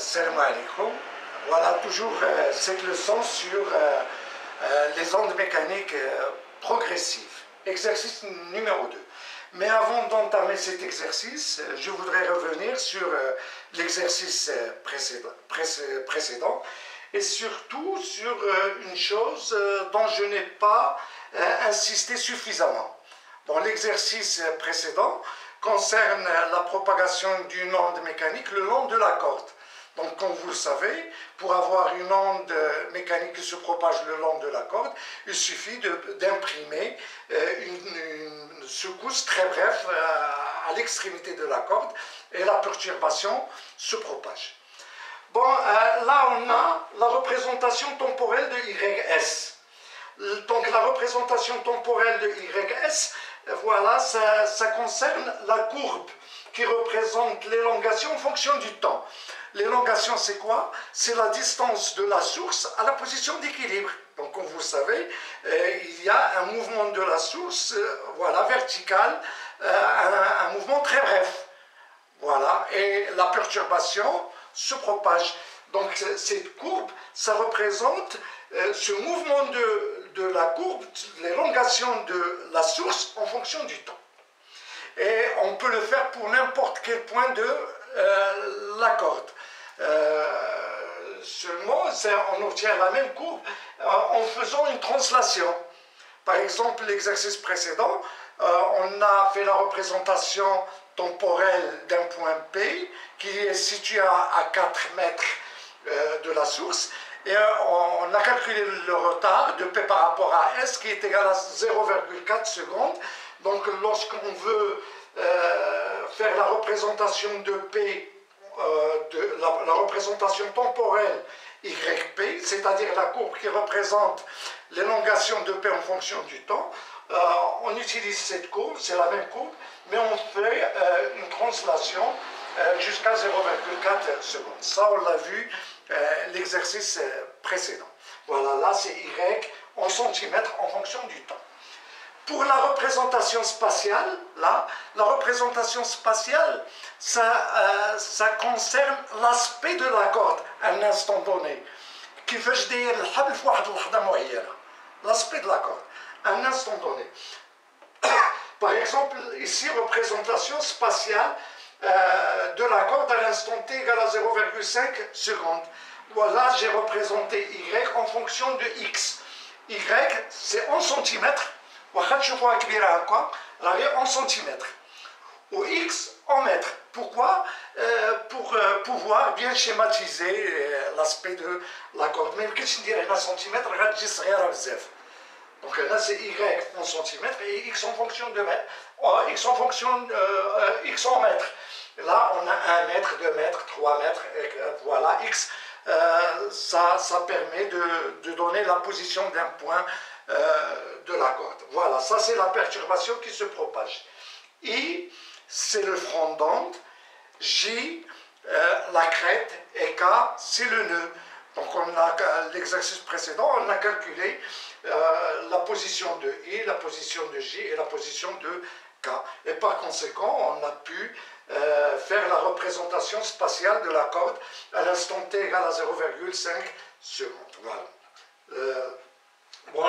Salam alaikum. Voilà toujours cette leçon sur les ondes mécaniques progressives. Exercice numéro 2. Mais avant d'entamer cet exercice, je voudrais revenir sur l'exercice précédent et surtout sur une chose dont je n'ai pas insisté suffisamment. Bon, l'exercice précédent concerne la propagation d'une onde mécanique le long de la corde. Donc, comme vous le savez, pour avoir une onde mécanique qui se propage le long de la corde, il suffit d'imprimer une secousse très brève à l'extrémité de la corde et la perturbation se propage. Bon, là on a la représentation temporelle de YS. Donc la représentation temporelle de YS, voilà, ça concerne la courbe qui représente l'élongation en fonction du temps. L'élongation, c'est quoi? C'est la distance de la source à la position d'équilibre. Donc, comme vous le savez, il y a un mouvement de la source, voilà, vertical, un mouvement très bref. Voilà, et la perturbation se propage. Donc, cette courbe, ça représente ce mouvement de la courbe, l'élongation de la source en fonction du temps. Et on peut le faire pour n'importe quel point de la corde. Seulement, on obtient la même courbe en faisant une translation. Par exemple, l'exercice précédent, on a fait la représentation temporelle d'un point P qui est situé à 4 mètres de la source. Et on a calculé le retard de P par rapport à S qui est égal à 0,4 secondes. Donc, lorsqu'on veut faire la représentation de P, la représentation temporelle YP, c'est-à-dire la courbe qui représente l'élongation de P en fonction du temps, on utilise cette courbe, c'est la même courbe, mais on fait une translation jusqu'à 0,4 secondes. Ça, on l'a vu l'exercice précédent. Voilà, là c'est Y en centimètres en fonction du temps. Pour la représentation spatiale, là, la représentation spatiale, ça concerne l'aspect de la corde à un instant donné. L'aspect de la corde à un instant donné. Par exemple, ici, représentation spatiale de la corde à l'instant t égale à 0,5 secondes. Voilà, j'ai représenté Y en fonction de X. Y, c'est en centimètres. En centimètres ou X en mètres. Pourquoi? Pour pouvoir bien schématiser l'aspect de la corde. Mais qu'est-ce que je dirais en centimètres? Donc là c'est Y en centimètres et X en fonction de mètres. X en fonction X en mètres. Là on a 1 mètre, 2 mètres, 3 mètres. Voilà, X. Ça permet de donner la position d'un point de la corde. Voilà, ça c'est la perturbation qui se propage. I, c'est le front d'onde. J, la crête. Et K, c'est le nœud. Donc l'exercice précédent, on a calculé la position de I, la position de J et la position de K. Et par conséquent, on a pu faire la représentation spatiale de la corde à l'instant t égale à 0,5 secondes. Voilà. Bon,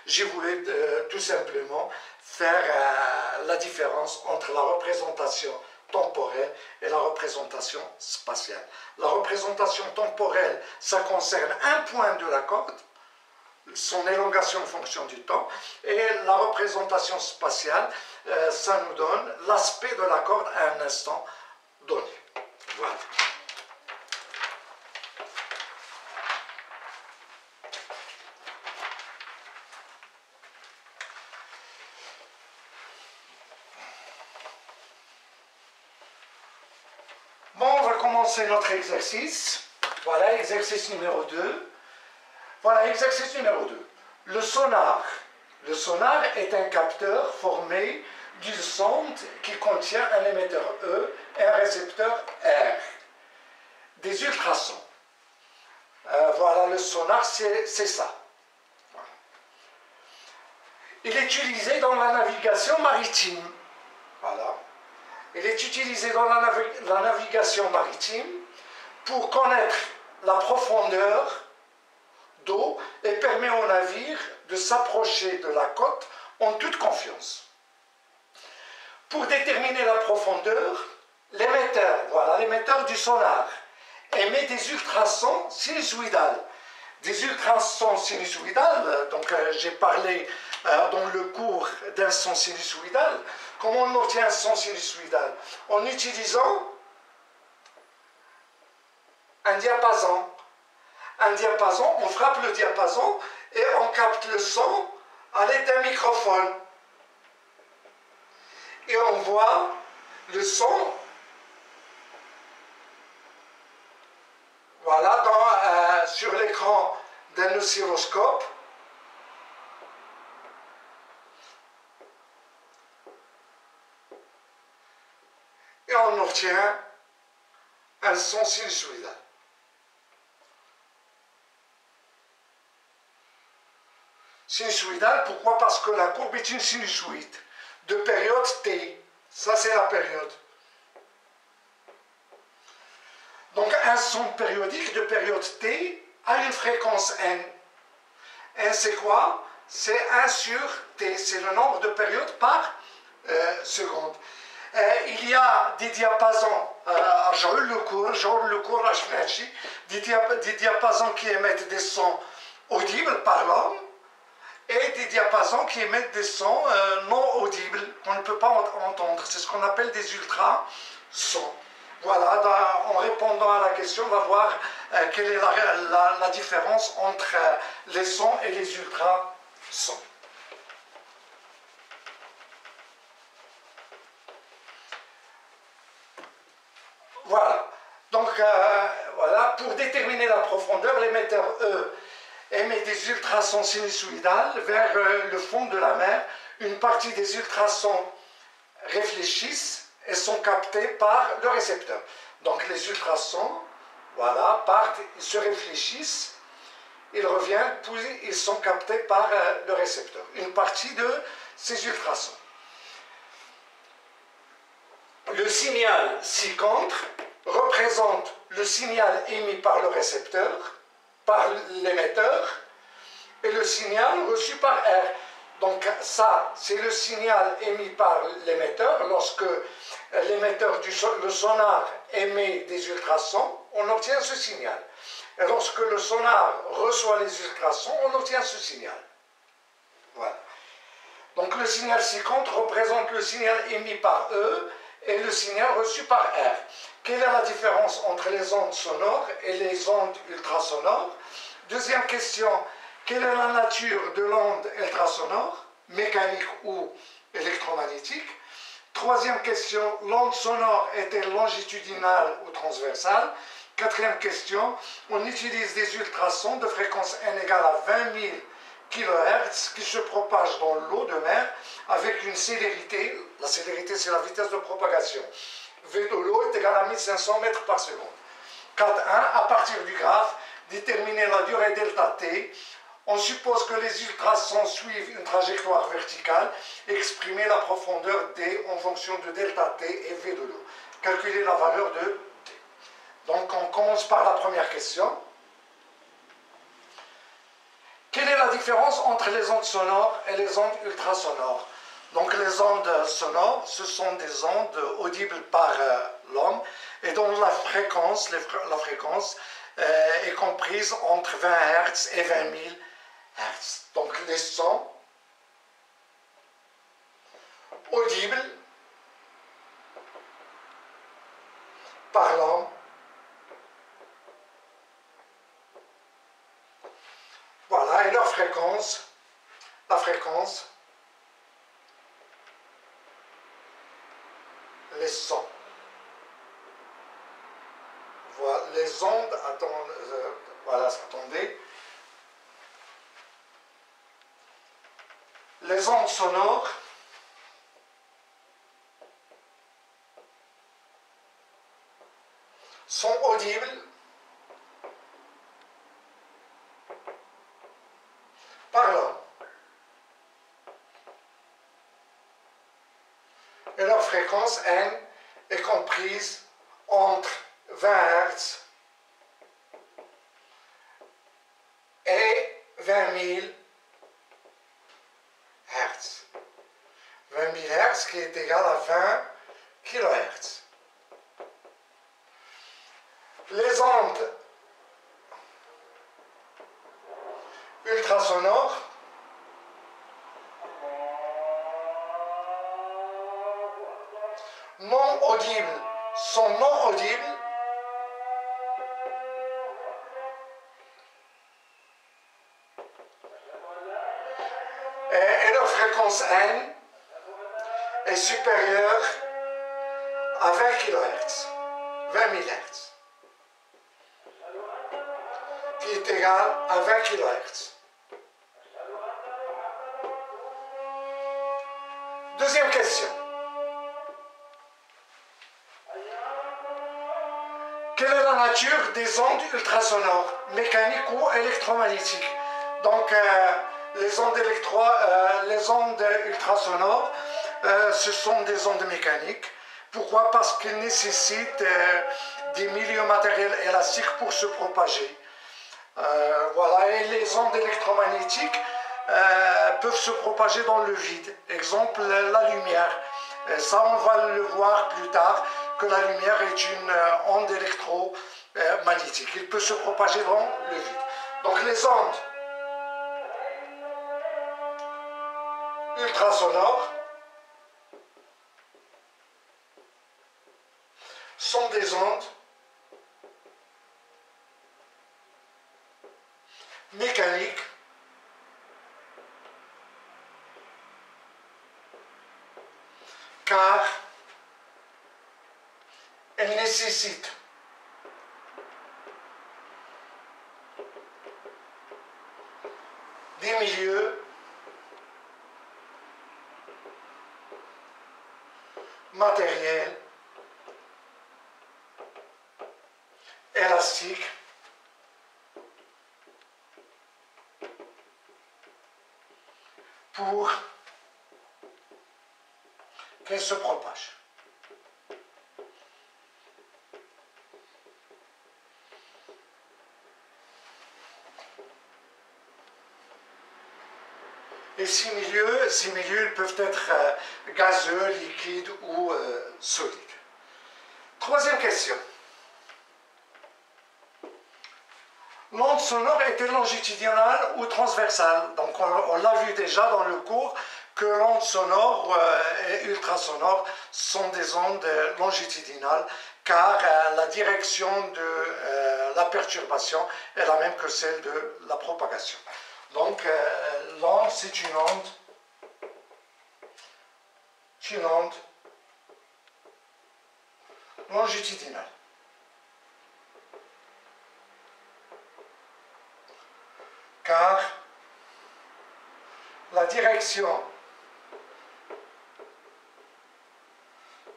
je voulais tout simplement faire la différence entre la représentation temporelle et la représentation spatiale. La représentation temporelle, ça concerne un point de la corde, son élongation en fonction du temps, et la représentation spatiale, ça nous donne l'aspect de la corde à un instant donné. Voilà. Bon, on va commencer notre exercice. Voilà, exercice numéro 2. Voilà, exercice numéro 2. Le sonar. Le sonar est un capteur formé d'une sonde qui contient un émetteur E et un récepteur R. Des ultrasons. Voilà, le sonar, c'est ça. Voilà. Il est utilisé dans la navigation maritime. Voilà. Il est utilisé dans la navigation maritime pour connaître la profondeur d'eau et permet au navire de s'approcher de la côte en toute confiance. Pour déterminer la profondeur, l'émetteur du sonar émet des ultrasons sinusoïdales. Des ultrasons sinusoïdales, donc j'ai parlé dans le cours d'un son sinusoïdal. Comment on obtient un son sinusoïdal? En utilisant un diapason. Un diapason, on frappe le diapason et on capte le son à l'aide d'un microphone. Et on voit le son, voilà, sur l'écran d'un oscilloscope. Et on obtient un son sinusoïdal. Sinusoïdal, pourquoi? Parce que la courbe est une sinusoïde de période t. Ça, c'est la période. Donc, un son périodique de période t a une fréquence n. N, c'est quoi? C'est 1 sur t. C'est le nombre de périodes par seconde. Il y a des diapasons, des diapasons qui émettent des sons audibles par l'homme, et des diapasons qui émettent des sons non audibles, qu'on ne peut pas entendre. C'est ce qu'on appelle des ultrasons. Voilà, en répondant à la question, on va voir quelle est la différence entre les sons et les ultrasons. Voilà. Donc, voilà, pour déterminer la profondeur, l'émetteur E émet des ultrasons sinusoïdales vers le fond de la mer. Une partie des ultrasons réfléchissent et sont captés par le récepteur. Donc les ultrasons, voilà, partent, ils se réfléchissent, ils reviennent, puis ils sont captés par le récepteur. Une partie de ces ultrasons. Le signal ci-contre représente le signal émis par le récepteur, par l'émetteur, et le signal reçu par R. Donc ça, c'est le signal émis par l'émetteur. Lorsque l'émetteur le sonar émet des ultrasons, on obtient ce signal. Et lorsque le sonar reçoit les ultrasons, on obtient ce signal. Voilà. Donc le signal ci-contre représente le signal émis par E et le signal reçu par R. Quelle est la différence entre les ondes sonores et les ondes ultrasonores? Deuxième question, quelle est la nature de l'onde ultrasonore, mécanique ou électromagnétique? Troisième question, l'onde sonore est-elle longitudinale ou transversale? Quatrième question, on utilise des ultrasons de fréquence n égale à 20 000 kHz qui se propagent dans l'eau de mer avec une célérité, la célérité c'est la vitesse de propagation, V de l'eau est égal à 1500 mètres par seconde. 4.1, à partir du graphe, déterminer la durée delta t. On suppose que les ultrasons suivent une trajectoire verticale. Exprimer la profondeur d en fonction de delta t et V de l'eau. Calculer la valeur de d. Donc on commence par la première question. Quelle est la différence entre les ondes sonores et les ondes ultrasonores? Donc les ondes sonores, ce sont des ondes audibles par l'homme et dont la fréquence est comprise entre 20 Hz et 20 000 Hz. Donc les sons audibles par l'homme. Voilà, et leur fréquence, la fréquence, les sons. Voilà, les ondes, attendez. Les ondes sonores sont audibles par l'homme. Et leur fréquence N est comprise entre 20 Hz et 20 000 Hertz. 20 000 Hertz qui est égal à 20 kHz. Les ondes ultrasonores non audibles sont non audibles et leur fréquence N est supérieure à 20 kHz, 20 000 Hz, qui est égal à 20 kHz. Deuxième question. Quelle est la nature des ondes ultrasonores, mécaniques ou électromagnétiques? Donc, les ondes ultrasonores, ce sont des ondes mécaniques. Pourquoi? Parce qu'ils nécessitent des milieux matériels élastiques pour se propager. Voilà, et les ondes électromagnétiques peuvent se propager dans le vide. Exemple, la lumière. Ça, on va le voir plus tard, que la lumière est une onde électromagnétique. Il peut se propager dans le vide. Donc les ondes ultrasonores sont des ondes mécaniques car elles nécessitent des milieux matériels élastiques pour qu'elles se propagent. Et ces milieux ils peuvent être gazeux, liquides ou solides. Troisième question. L'onde sonore est-elle longitudinale ou transversale? Donc on l'a vu déjà dans le cours que l'onde sonore et ultrasonore sont des ondes longitudinales car la direction de la perturbation est la même que celle de la propagation. Donc l'onde, c'est une onde longitudinale. Car la direction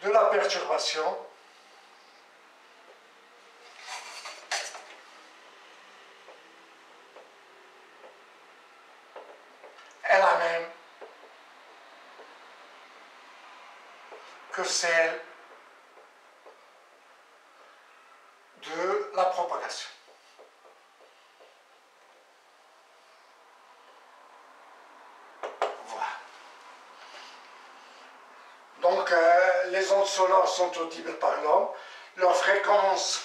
de la perturbation est la même que celle de la propagation. Voilà. Donc, les ondes sonores sont audibles par l'homme. Leur fréquence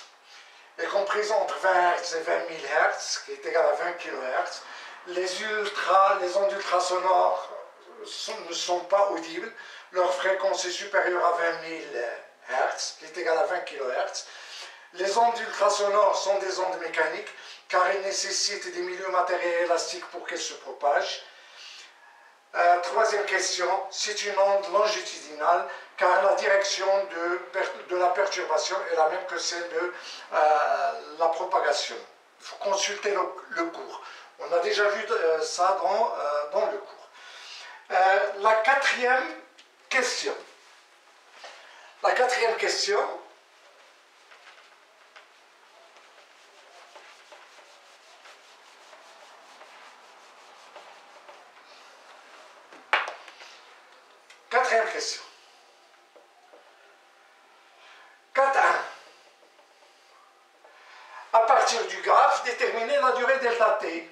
est comprise entre 20 Hz et 20 000 Hz, qui est égal à 20 kHz. Les ondes ultrasonores ne sont pas audibles. Leur fréquence est supérieure à 20 000 Hz, qui est égal à 20 kHz. Les ondes ultrasonores sont des ondes mécaniques, car elles nécessitent des milieux matériels élastiques pour qu'elles se propagent. Troisième question, c'est une onde longitudinale, car la direction de la perturbation est la même que celle de la propagation. Il faut consulter le cours. On a déjà vu ça dans le cours. La quatrième question. La quatrième question. Quatrième question. 4.1. À partir du graphe, déterminer la durée delta t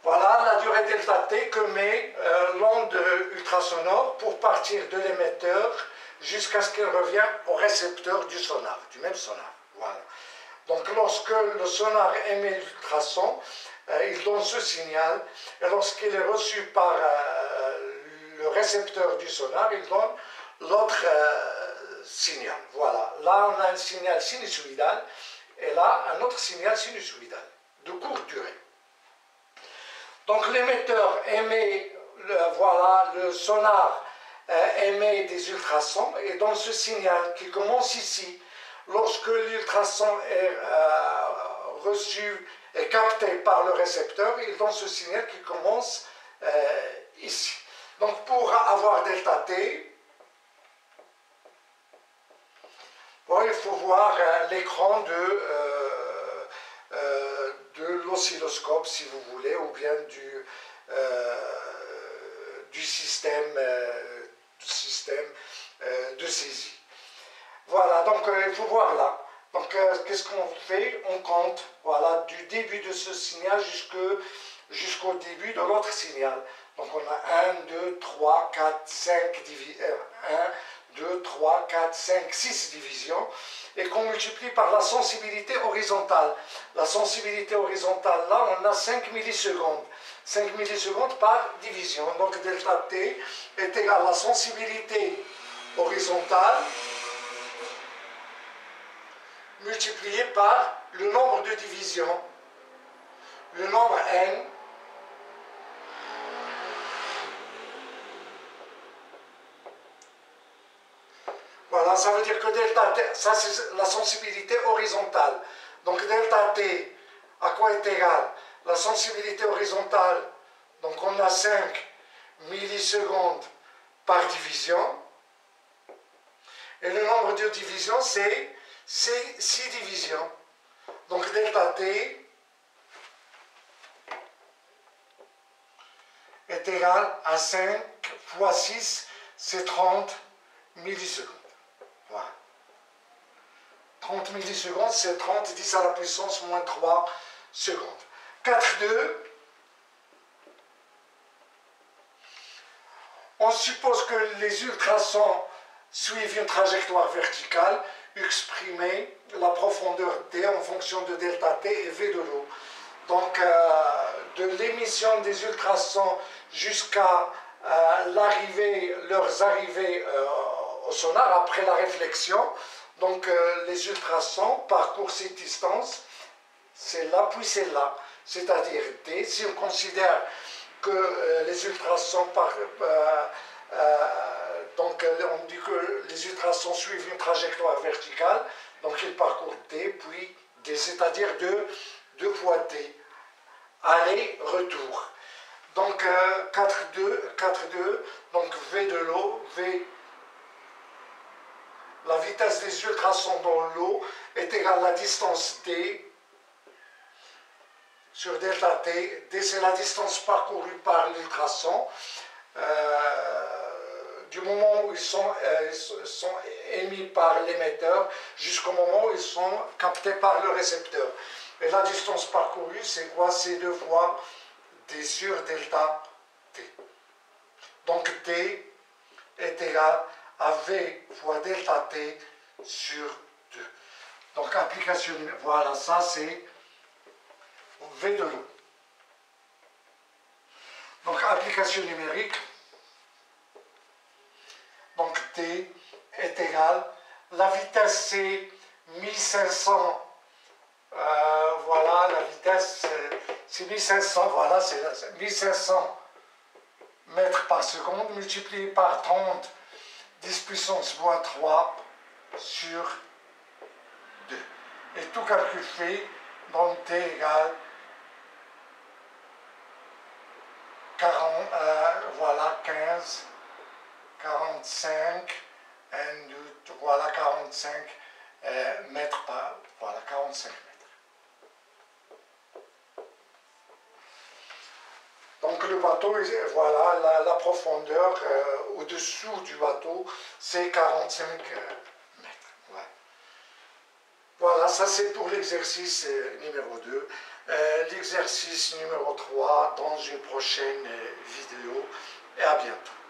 Voilà la durée delta t que met l'onde ultrasonore pour partir de l'émetteur jusqu'à ce qu'elle revienne au récepteur du sonar, du même sonar. Voilà. Donc lorsque le sonar émet l'ultrason, il donne ce signal, et lorsqu'il est reçu par le récepteur du sonar, il donne l'autre signal. Voilà. Là, on a un signal sinusoïdal, et là, un autre signal sinusoïdal, de courte durée. Donc l'émetteur émet, voilà, le sonar émet des ultrasons, et dans ce signal qui commence ici, lorsque l'ultrason est reçu et capté par le récepteur, il donne ce signal qui commence ici. Donc pour avoir delta t, bon, il faut voir l'écran de l'oscilloscope, si vous voulez, ou bien du système de saisie. Voilà, donc il faut voir là. Donc qu'est-ce qu'on fait? On compte, voilà, du début de ce signal jusqu'au début de l'autre signal. Donc on a 1, 2, 3, 4, 5 6 divisions, et qu'on multiplie par la sensibilité horizontale. La sensibilité horizontale, là, on a 5 millisecondes. 5 millisecondes par division. Donc delta t est égal à la sensibilité horizontale multiplié par le nombre de divisions, le nombre n, voilà, ça veut dire que delta t, ça c'est la sensibilité horizontale. Donc delta t, à quoi est égal? La sensibilité horizontale, donc on a 5 millisecondes par division, et le nombre de divisions c'est 6 divisions. Donc delta t est égal à 5 fois 6, c'est 30 millisecondes. Voilà. 30 millisecondes, c'est 30, 10 à la puissance moins 3 secondes. 4,2. On suppose que les ultrasons suivent une trajectoire verticale, exprimer la profondeur d en fonction de delta t et v de l'eau. Donc de l'émission des ultrasons jusqu'à leurs arrivées au sonar après la réflexion. Donc les ultrasons parcourent cette distance, c'est là puis c'est là, c'est-à-dire d. Si on considère que les ultrasons donc on dit que les ultrasons suivent une trajectoire verticale, donc ils parcourent d puis d, c'est-à-dire 2 fois d, aller-retour. Donc 4,2, donc v de l'eau, v, la vitesse des ultrasons dans l'eau est égale à la distance d sur delta t. D c'est la distance parcourue par l'ultrason du moment où ils sont émis par l'émetteur jusqu'au moment où ils sont captés par le récepteur. Et la distance parcourue, c'est quoi? C'est 2 fois d sur delta t. Donc d est égal à v fois delta t sur 2. Donc application, voilà, ça c'est v de l'eau. Donc application numérique. Donc t est égal, la vitesse c'est 1500, voilà, la vitesse c'est 1500, voilà, c'est 1500 mètres par seconde multiplié par 30, 10 puissance moins 3 sur 2. Et tout calcul fait, donc t égale 40, voilà, 15, 45, voilà 45 mètres par, voilà 45 mètres. Donc le bateau, voilà la profondeur au-dessous du bateau, c'est 45 mètres. Ouais. Voilà. ça c'est pour l'exercice numéro 2. L'exercice numéro 3 dans une prochaine vidéo. Et à bientôt.